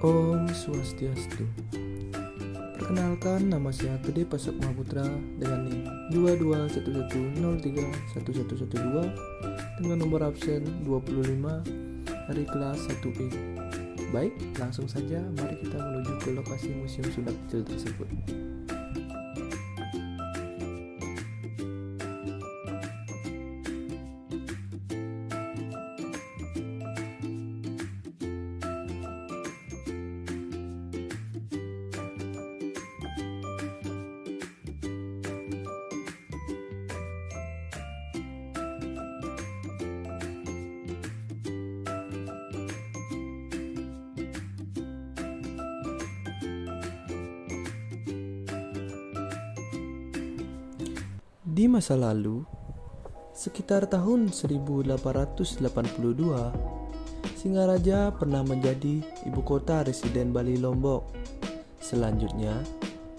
Om Swastiastu. Perkenalkan, nama saya Gede Pasok Mahaputra dengan NIM 2211031112 dengan nomor absen 25 dari kelas 1E. Baik, langsung saja mari kita menuju ke lokasi Museum Sunda Kecil tersebut. Di masa lalu, sekitar tahun 1882, Singaraja pernah menjadi ibu kota residen Bali Lombok. Selanjutnya,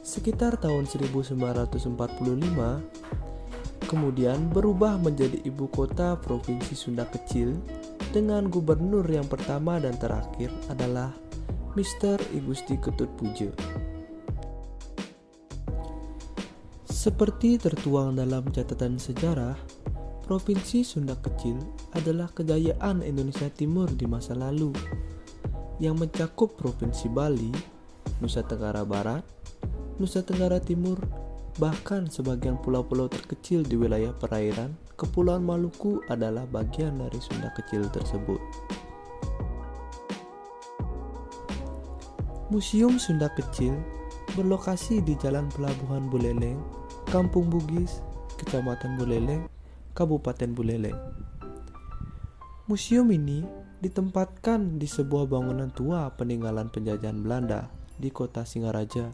sekitar tahun 1945, kemudian berubah menjadi ibu kota Provinsi Sunda Kecil dengan gubernur yang pertama dan terakhir adalah Mr. I Gusti Ketut Puja. Seperti tertuang dalam catatan sejarah, Provinsi Sunda Kecil adalah kejayaan Indonesia Timur di masa lalu yang mencakup Provinsi Bali, Nusa Tenggara Barat, Nusa Tenggara Timur, bahkan sebagian pulau-pulau terkecil di wilayah perairan Kepulauan Maluku adalah bagian dari Sunda Kecil tersebut. Museum Sunda Kecil berlokasi di Jalan Pelabuhan Buleleng, Kampung Bugis, Kecamatan Buleleng, Kabupaten Buleleng. Museum ini ditempatkan di sebuah bangunan tua peninggalan penjajahan Belanda di kota Singaraja.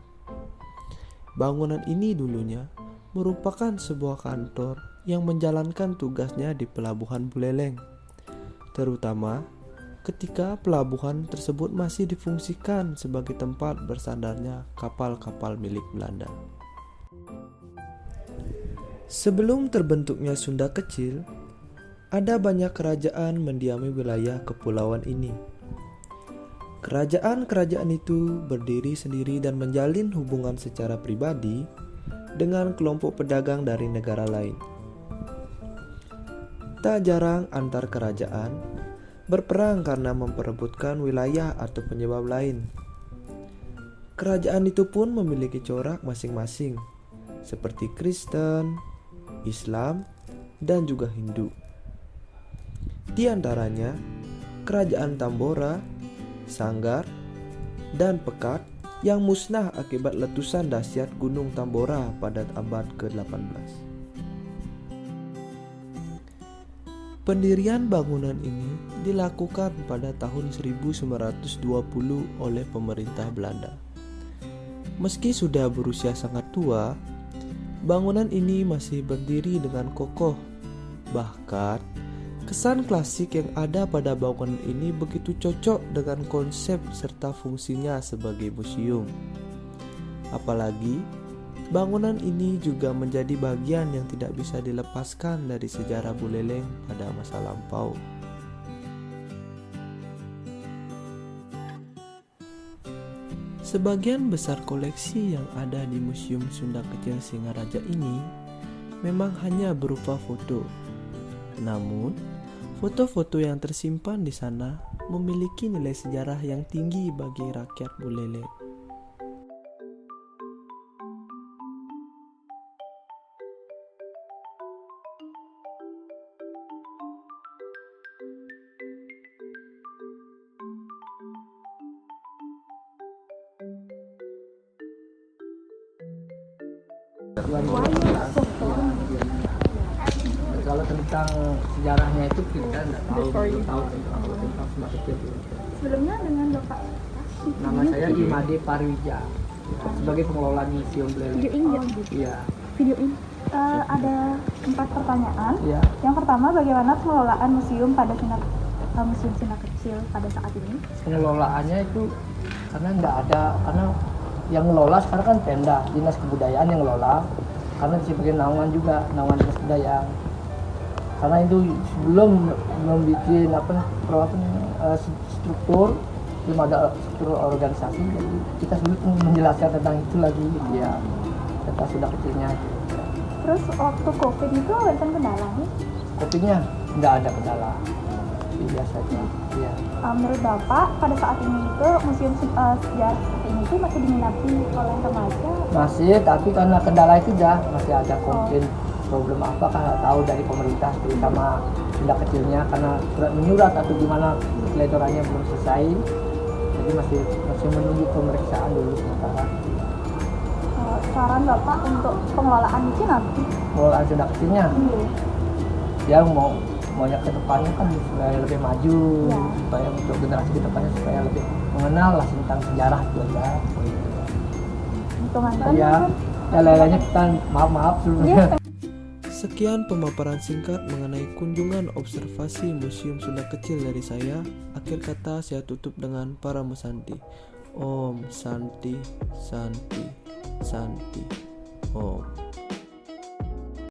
Bangunan ini dulunya merupakan sebuah kantor yang menjalankan tugasnya di Pelabuhan Buleleng, terutama ketika pelabuhan tersebut masih difungsikan sebagai tempat bersandarnya kapal-kapal milik Belanda. Sebelum terbentuknya Sunda Kecil, ada banyak kerajaan mendiami wilayah kepulauan ini. Kerajaan-kerajaan itu berdiri sendiri dan menjalin hubungan secara pribadi dengan kelompok pedagang dari negara lain. Tak jarang antar kerajaan berperang karena memperebutkan wilayah atau penyebab lain. Kerajaan itu pun memiliki corak masing-masing, seperti Kristen, Islam, dan juga Hindu. Di antaranya, Kerajaan Tambora, Sanggar, dan Pekat yang musnah akibat letusan dahsyat Gunung Tambora pada abad ke-18. Pendirian bangunan ini dilakukan pada tahun 1920 oleh pemerintah Belanda. Meski sudah berusia sangat tua, bangunan ini masih berdiri dengan kokoh. Bahkan, kesan klasik yang ada pada bangunan ini begitu cocok dengan konsep serta fungsinya sebagai museum. Apalagi, bangunan ini juga menjadi bagian yang tidak bisa dilepaskan dari sejarah Buleleng pada masa lampau. Sebagian besar koleksi yang ada di Museum Sunda Kecil Singaraja ini memang hanya berupa foto. Namun, foto-foto yang tersimpan di sana memiliki nilai sejarah yang tinggi bagi rakyat Buleleng. Kalau tentang sejarahnya itu kita nggak tahu tentang Sunda Kecil. Sebelumnya dengan Bapak Nama saya Imade Parwija sebagai pengelola Museum Buleleng. video ini gitu. Iya. Video ini ada 4 pertanyaan. Iya. Yang pertama, bagaimana pengelolaan museum Museum Sunda Kecil pada saat ini? Pengelolaannya itu karena yang ngelola sekarang kan Pemda, Dinas Kebudayaan yang ngelola. Karena sebagai naungan juga, naungan Dinas Kebudayaan. Karena itu sebelum membuat struktur belum ada struktur organisasi, jadi kita sulit menjelaskan tentang itu lagi ya tentang Sunda kecilnya. Terus waktu COVID itu ada kendala nih? Kopinya nggak ada kendala, biasa aja. Ya. Menurut Bapak, pada saat ini itu museum sejarah seperti ini tuh masih diminati oleh remaja? Masih, tapi karena kendala itu masih ada komplain problem apa kan nggak tahu dari pemerintah, terutama Sunda kecilnya karena surat menyurat atau gimana peledorannya belum selesai, jadi masih menunggu pemeriksaan dulu sementara. Saran Bapak untuk pengelolaan di sini nanti? Pengelolaan Sunda kecilnya, Iya. dia maunya ke depannya kan supaya lebih maju, Ya. supaya untuk generasi ke depannya supaya lebih mengenal lah tentang sejarah itu aja. Hitungan kan? Ya, lain-lainnya kita maaf sebelumnya. Iya. Sekian pemaparan singkat mengenai kunjungan observasi Museum Sunda Kecil dari saya. Akhir kata saya tutup dengan para Musanti. Om Santi Santi Santi Om.